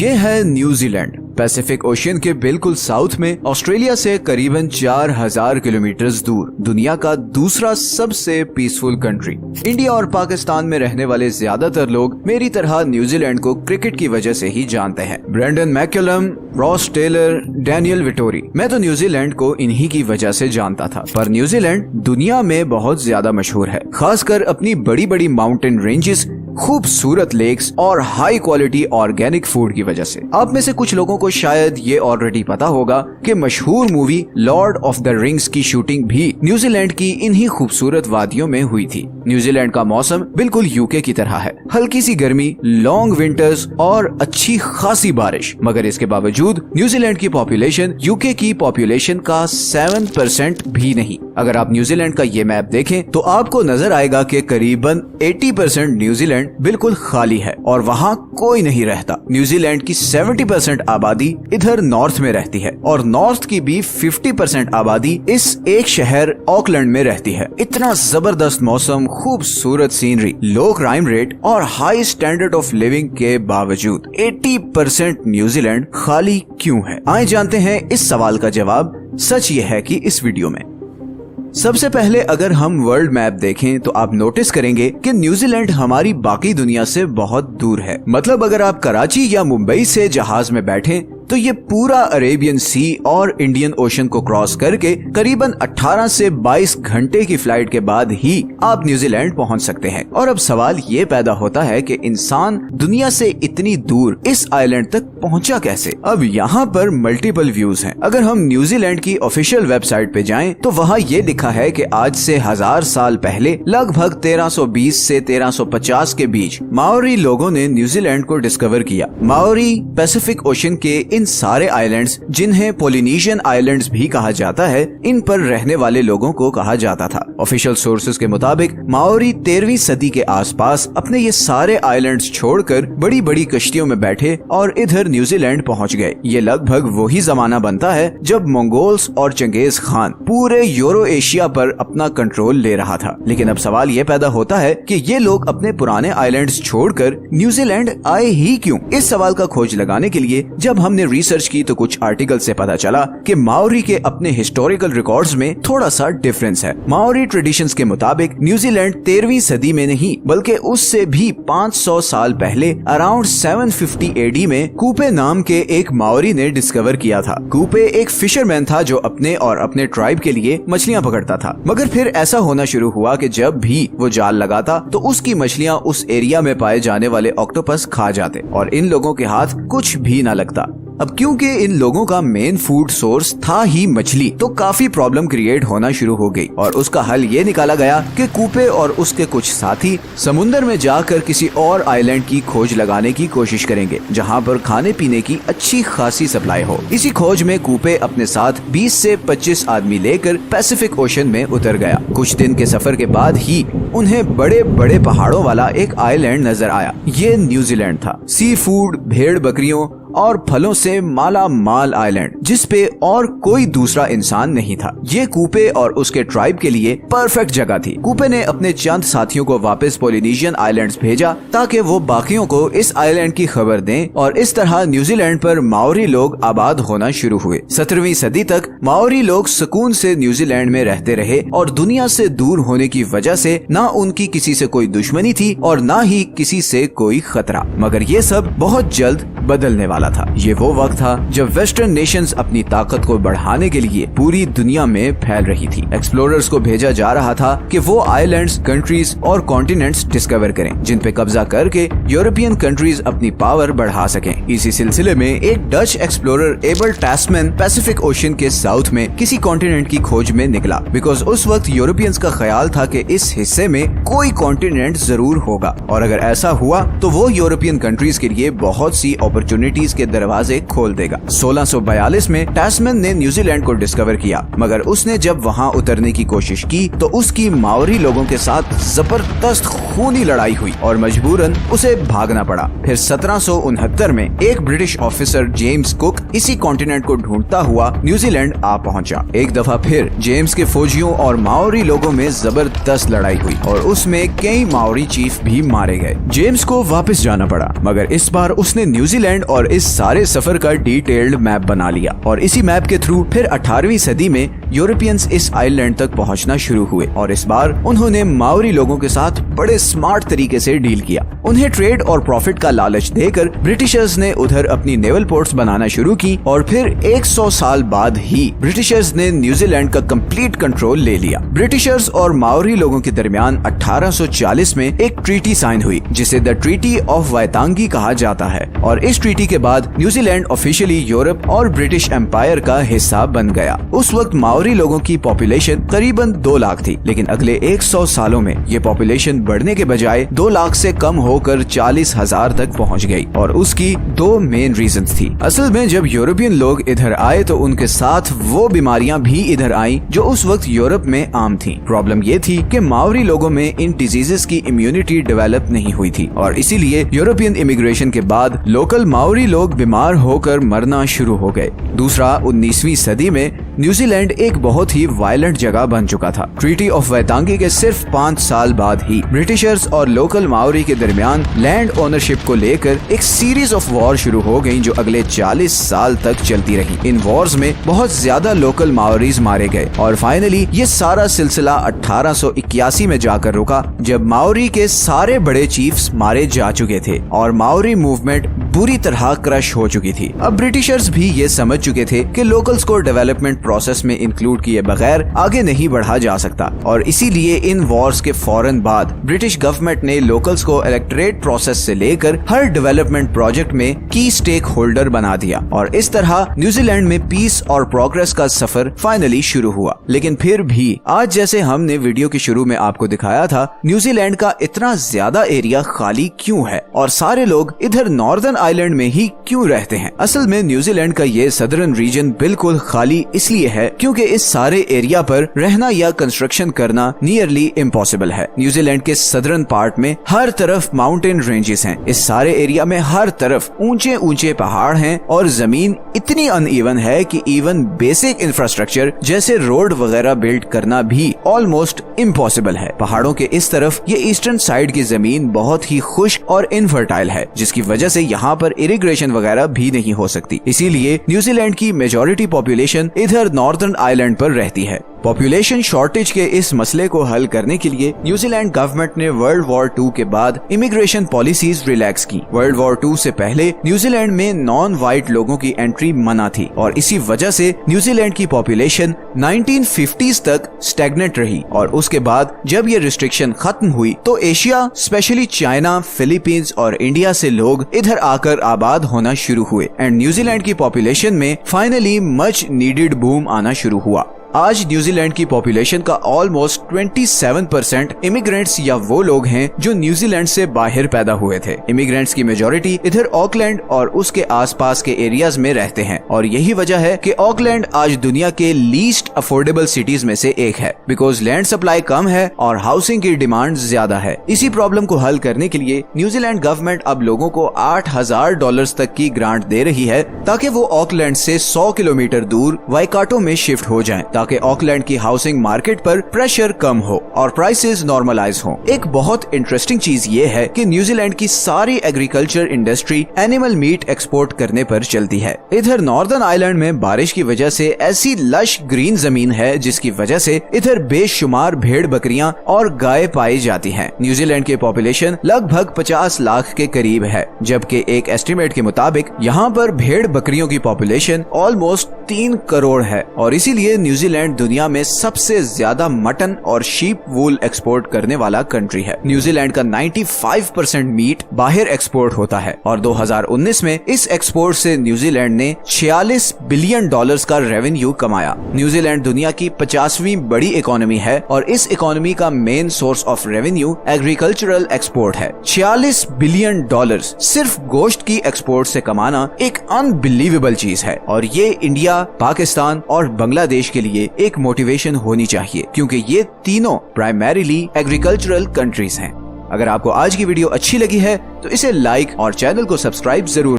ये है New Zealand, Pacific ocean के बिल्कुल साउथ में, ऑस्ट्रेलिया से करीबन 4000 किलोमीटर दूर, दुनिया का दूसरा सबसे पीसफुल कंट्री। इंडिया और पाकिस्तान में रहने वाले ज्यादातर लोग मेरी तरह न्यूजीलैंड को क्रिकेट की वजह से ही जानते हैं। Brendon McCullum, Ross Taylor, Daniel Vettori. मैं तो न्यूजीलैंड को इन्हीं की वजह से जानता था। पर न्यूजीलैंड दुनिया में बहुत ज्यादा मशहूर है, खासकर अपनी बड़ी बड़ी माउंटेन रेंजेस, खूबसूरत लेक्स और हाई क्वालिटी ऑर्गेनिक फूड की वजह से। आप में से कुछ लोगों को शायद ये ऑलरेडी पता होगा कि मशहूर movie Lord of the rings की शूटिंग भी न्यूजीलैंड की इन्हीं खूबसूरत वादियों में हुई थी। न्यूजीलैंड का मौसम बिल्कुल यूके की तरह है, हल्की सी गर्मी, लॉन्ग विंटर्स और अच्छी खासी बारिश। मगर इसके बावजूद न्यूजीलैंड की पॉपुलेशन यूके की पॉपुलेशन का 7% भी नहीं। अगर आप न्यूजीलैंड का ये मैप देखें तो आपको नजर आएगा कि करीबन 80% न्यूजीलैंड बिल्कुल खाली है और वहाँ कोई नहीं रहता। न्यूजीलैंड की 70% आबादी इधर नॉर्थ में रहती है और नॉर्थ की भी 50% आबादी इस एक शहर ऑकलैंड में रहती है। इतना जबरदस्त मौसम, खूबसूरत सीनरी, लो क्राइम रेट और हाई स्टैंडर्ड ऑफ लिविंग के बावजूद 80% न्यूजीलैंड खाली क्यों है? आइए जानते हैं इस सवाल का जवाब। सच ये है कि इस वीडियो में सबसे पहले अगर हम वर्ल्ड मैप देखें तो आप नोटिस करेंगे कि न्यूजीलैंड हमारी बाकी दुनिया से बहुत दूर है। मतलब अगर आप कराची या मुंबई से जहाज में बैठें तो ये पूरा अरेबियन सी और इंडियन ओशन को क्रॉस करके करीबन 18 से 22 घंटे की फ्लाइट के बाद ही आप न्यूजीलैंड पहुंच सकते हैं। और अब सवाल ये पैदा होता है कि इंसान दुनिया से इतनी दूर इस आइलैंड तक पहुंचा कैसे? अब यहाँ पर मल्टीपल व्यूज हैं। अगर हम न्यूजीलैंड की ऑफिशियल वेबसाइट पे जाएं तो वहाँ ये लिखा है कि आज से 1000 साल पहले लगभग 1320 से 1350 के बीच माओरी लोगों ने न्यूजीलैंड को डिस्कवर किया। माओरी पैसिफिक ओशन के इन सारे आइलैंड्स, जिन्हें पोलिनेशियन आइलैंड्स भी कहा जाता है, इन पर रहने वाले लोगों को कहा जाता था। ऑफिशियल सोर्सेज के मुताबिक माओरी 13वीं सदी के आसपास अपने ये सारे आइलैंड्स छोड़कर बड़ी बड़ी कश्तियों में बैठे और इधर न्यूजीलैंड पहुंच गए। ये लगभग वही जमाना बनता है जब मंगोल्स और चंगेज खान पूरे यूरो एशिया पर अपना कंट्रोल ले रहा था। लेकिन अब सवाल ये पैदा होता है कि ये लोग अपने पुराने आइलैंड्स छोड़कर न्यूजीलैंड आए ही क्यों? इस सवाल का खोज लगाने के लिए जब हमने रिसर्च की तो कुछ आर्टिकल से पता चला कि माओरी के अपने हिस्टोरिकल रिकॉर्ड्स में थोड़ा सा डिफरेंस है। माओरी ट्रेडिशंस के मुताबिक न्यूजीलैंड 13वीं सदी में नहीं बल्कि उससे भी 500 साल पहले अराउंड 750 एडी में कूपे नाम के एक माओरी ने डिस्कवर किया था। कूपे एक फिशरमैन था जो अपने और अपने ट्राइब के लिए मछलियां पकड़ता था। मगर फिर ऐसा होना शुरू हुआ कि जब भी वो जाल लगाता तो उसकी मछलियां उस एरिया में पाए जाने वाले ऑक्टोपस खा जाते और इन लोगों के हाथ कुछ भी न लगता। अब क्योंकि इन लोगों का मेन फूड सोर्स था ही मछली, तो काफी प्रॉब्लम क्रिएट होना शुरू हो गई और उसका हल ये निकाला गया कि कूपे और उसके कुछ साथी समुंदर में जाकर किसी और आइलैंड की खोज लगाने की कोशिश करेंगे जहां पर खाने पीने की अच्छी खासी सप्लाई हो। इसी खोज में कूपे अपने साथ 20 से 25 आदमी लेकर पैसिफिक ओशन में उतर गया। कुछ दिन के सफर के बाद ही उन्हें बड़े बड़े पहाड़ों वाला एक आइलैंड नजर आया। ये न्यूजीलैंड था। सी फूड, भेड़ बकरियों और फलों से माला माल आइलैंड, जिस पे और कोई दूसरा इंसान नहीं था। ये कूपे और उसके ट्राइब के लिए परफेक्ट जगह थी। कूपे ने अपने चंद साथियों को वापस पोलिनेशियन आइलैंड्स भेजा ताकि वो बाकियों को इस आइलैंड की खबर दें और इस तरह न्यूजीलैंड पर माओरी लोग आबाद होना शुरू हुए। 17वीं सदी तक माओरी लोग सुकून से न्यूजीलैंड में रहते रहे और दुनिया से दूर होने की वजह से ना उनकी किसी से कोई दुश्मनी थी और ना ही किसी से कोई खतरा। मगर ये सब बहुत जल्द बदलने वाला था। ये वो वक्त था जब वेस्टर्न नेशंस अपनी ताकत को बढ़ाने के लिए पूरी दुनिया में फैल रही थी। एक्सप्लोरर्स को भेजा जा रहा था कि वो आइलैंड्स, कंट्रीज और कॉन्टिनेंट्स डिस्कवर करें जिन पे कब्जा करके यूरोपियन कंट्रीज अपनी पावर बढ़ा सकें। इसी सिलसिले में एक Dutch explorer Abel Tasman Pacific Ocean के साउथ में किसी कॉन्टिनेंट की खोज में निकला, बिकॉज उस वक्त यूरोपियंस का ख्याल था कि इस हिस्से में कोई कॉन्टिनेंट जरूर होगा और अगर ऐसा हुआ तो वो यूरोपियन कंट्रीज के लिए बहुत सी अपॉर्चुनिटीज के दरवाजे खोल देगा। 1642 में टैस्मैन ने न्यूजीलैंड को डिस्कवर किया, मगर उसने जब वहां उतरने की कोशिश की तो उसकी माओरी लोगों के साथ जबरदस्त खूनी लड़ाई हुई और मजबूरन उसे भागना पड़ा। फिर 1769 में एक ब्रिटिश ऑफिसर जेम्स कुक इसी कॉन्टिनेंट को ढूंढता हुआ न्यूजीलैंड आ पहुंचा। एक दफा फिर जेम्स के फौजियों और माओरी लोगों में जबरदस्त लड़ाई हुई और उसमें कई माओरी चीफ भी मारे गए। जेम्स को वापस जाना पड़ा, मगर इस बार उसने न्यूजीलैंड और इस सारे सफर का डिटेल्ड मैप बना लिया और इसी मैप के थ्रू फिर 18वीं सदी में यूरोपियंस इस आइलैंड तक पहुंचना शुरू हुए और इस बार उन्होंने माओरी लोगों के साथ बड़े स्मार्ट तरीके से डील किया। उन्हें ट्रेड और प्रॉफिट का लालच देकर ब्रिटिशर्स ने उधर अपनी नेवल पोर्ट्स बनाना शुरू की और फिर 100 साल बाद ही ब्रिटिशर्स ने न्यूजीलैंड का कंप्लीट कंट्रोल ले लिया। ब्रिटिशर्स और माओरी लोगों के दरमियान 1840 में एक ट्रीटी साइन हुई जिसे द ट्रीटी ऑफ वायतांगी कहा जाता है और इस ट्रीटी के बाद न्यूजीलैंड ऑफिशियली यूरोप और ब्रिटिश एम्पायर का हिस्सा बन गया। उस वक्त माओरी लोगों की पॉपुलेशन करीबन 2 लाख थी, लेकिन अगले 100 सालों में ये पॉपुलेशन बढ़ने के बजाय 2 लाख से कम होकर 40,000 तक पहुंच गई और उसकी 2 मेन रीजंस थी। असल में जब यूरोपियन लोग इधर आए तो उनके साथ वो बीमारियां भी इधर आईं जो उस वक्त यूरोप में आम थी। प्रॉब्लम ये थी कि माओरी लोगों में इन डिजीजेस की इम्यूनिटी डेवलप नहीं हुई थी और इसीलिए यूरोपियन इमिग्रेशन के बाद लोकल माओरी लोग बीमार होकर मरना शुरू हो गए। दूसरा, 19वीं सदी में न्यूजीलैंड एक बहुत ही वायलेंट जगह बन चुका था। ट्रीटी ऑफ वायतांगी के सिर्फ 5 साल बाद ही ब्रिटिशर्स और लोकल माओरी के दरमियान लैंड ओनरशिप को लेकर एक सीरीज ऑफ वॉर शुरू हो गई जो अगले 40 साल तक चलती रही। इन वॉर्स में बहुत ज्यादा लोकल माओरीज मारे गए और फाइनली ये सारा सिलसिला 1881 में जाकर रुका जब माओरी के सारे बड़े चीफ्स मारे जा चुके थे और माओरी मूवमेंट बुरी तरह क्रश हो चुकी थी। अब ब्रिटिशर्स भी ये समझ चुके थे कि लोकल्स को डेवलपमेंट प्रोसेस में इंक्लूड किए बगैर आगे नहीं बढ़ा जा सकता और इसीलिए इन वॉर्स के फौरन बाद ब्रिटिश गवर्नमेंट ने लोकल्स को इलेक्टोरेट प्रोसेस से लेकर हर डेवलपमेंट प्रोजेक्ट में की स्टेक होल्डर बना दिया और इस तरह न्यूजीलैंड में पीस और प्रोग्रेस का सफर फाइनली शुरू हुआ। लेकिन फिर भी आज जैसे हमने वीडियो के शुरू में आपको दिखाया था, न्यूजीलैंड का इतना ज्यादा एरिया खाली क्यों है और सारे लोग इधर नॉर्दर्न आइलैंड में ही क्यों रहते हैं? असल में न्यूजीलैंड का ये सदर्न रीजन बिल्कुल खाली इसलिए है क्योंकि इस सारे एरिया पर रहना या कंस्ट्रक्शन करना नियरली इम्पॉसिबल है। न्यूजीलैंड के सदर्न पार्ट में हर तरफ माउंटेन रेंजेस हैं। इस सारे एरिया में हर तरफ ऊंचे ऊंचे पहाड़ हैं और जमीन इतनी अनइवन है कि इवन बेसिक इंफ्रास्ट्रक्चर जैसे रोड वगैरह बिल्ड करना भी ऑलमोस्ट इम्पॉसिबल है। पहाड़ों के इस तरफ ये ईस्टर्न साइड की जमीन बहुत ही खुश्क और इनफर्टाइल है जिसकी वजह से यहाँ पर इरिगेशन वगैरह भी नहीं हो सकती। इसीलिए न्यूजीलैंड की मेजॉरिटी पॉपुलेशन इधर नॉर्दर्न आइलैंड पर रहती है। पॉपुलेशन शॉर्टेज के इस मसले को हल करने के लिए न्यूजीलैंड गवर्नमेंट ने वर्ल्ड वॉर 2 के बाद इमिग्रेशन पॉलिसीज रिलैक्स की। वर्ल्ड वॉर 2 से पहले न्यूजीलैंड में नॉन वाइट लोगों की एंट्री मना थी और इसी वजह से न्यूजीलैंड की पॉपुलेशन 1950s तक स्टैग्नेंट रही और उसके बाद जब ये रिस्ट्रिक्शन खत्म हुई तो एशिया स्पेशली चाइना, फिलीपींस और इंडिया से लोग इधर आकर आबाद होना शुरू हुए एंड न्यूजीलैंड की पॉपुलेशन में फाइनली मच नीडेड बूम आना शुरू हुआ। आज न्यूजीलैंड की पॉपुलेशन का ऑलमोस्ट 27% इमिग्रेंट्स या वो लोग हैं जो न्यूजीलैंड से बाहर पैदा हुए थे। इमिग्रेंट्स की मेजॉरिटी इधर ऑकलैंड और उसके आसपास के एरियाज में रहते हैं और यही वजह है कि ऑकलैंड आज दुनिया के लीस्ट अफोर्डेबल सिटीज में से एक है बिकॉज लैंड सप्लाई कम है और हाउसिंग की डिमांड ज्यादा है। इसी प्रॉब्लम को हल करने के लिए न्यूजीलैंड गवर्नमेंट अब लोगों को $8,000 तक की ग्रांट दे रही है ताकि वो ऑकलैंड से 100 किलोमीटर दूर वाइकाटो में शिफ्ट हो जाएं ताकि ऑकलैंड की हाउसिंग मार्केट पर प्रेशर कम हो और प्राइसेस नॉर्मलाइज हो। एक बहुत इंटरेस्टिंग चीज ये है कि न्यूजीलैंड की सारी agriculture industry animal meet export करने पर चलती है। इधर नॉर्दर्न आइलैंड में बारिश की वजह से ऐसी लश ग्रीन जमीन है जिसकी वजह से इधर बेशुमार भेड़ बकरियां और गाय पाई जाती हैं। न्यूजीलैंड की पॉपुलेशन लगभग 50 लाख के करीब है जबकि एक एस्टिमेट के मुताबिक यहाँ पर भेड़ बकरियों की पॉपुलेशन ऑलमोस्ट 3 करोड़ है और इसीलिए न्यूजीलैंड दुनिया में सबसे ज्यादा मटन और शीप वूल एक्सपोर्ट करने वाला कंट्री है। न्यूजीलैंड का 95% मीट बाहर एक्सपोर्ट होता है और 2019 में इस एक्सपोर्ट से न्यूजीलैंड ने $46 बिलियन का रेवेन्यू कमाया। न्यूजीलैंड दुनिया की 50वीं बड़ी इकोनॉमी है और इस इकोनॉमी का main source of revenue agricultural export है। $46 बिलियन सिर्फ गोश्त की एक्सपोर्ट से कमाना एक अनबिलीवेबल चीज है और ये इंडिया, पाकिस्तान और बांग्लादेश के लिए एक मोटिवेशन होनी चाहिए क्योंकि ये तीनों प्राइमरीली एग्रीकल्चरल कंट्रीज हैं। अगर आपको आज की वीडियो अच्छी लगी है तो इसे लाइक और चैनल को सब्सक्राइब जरूर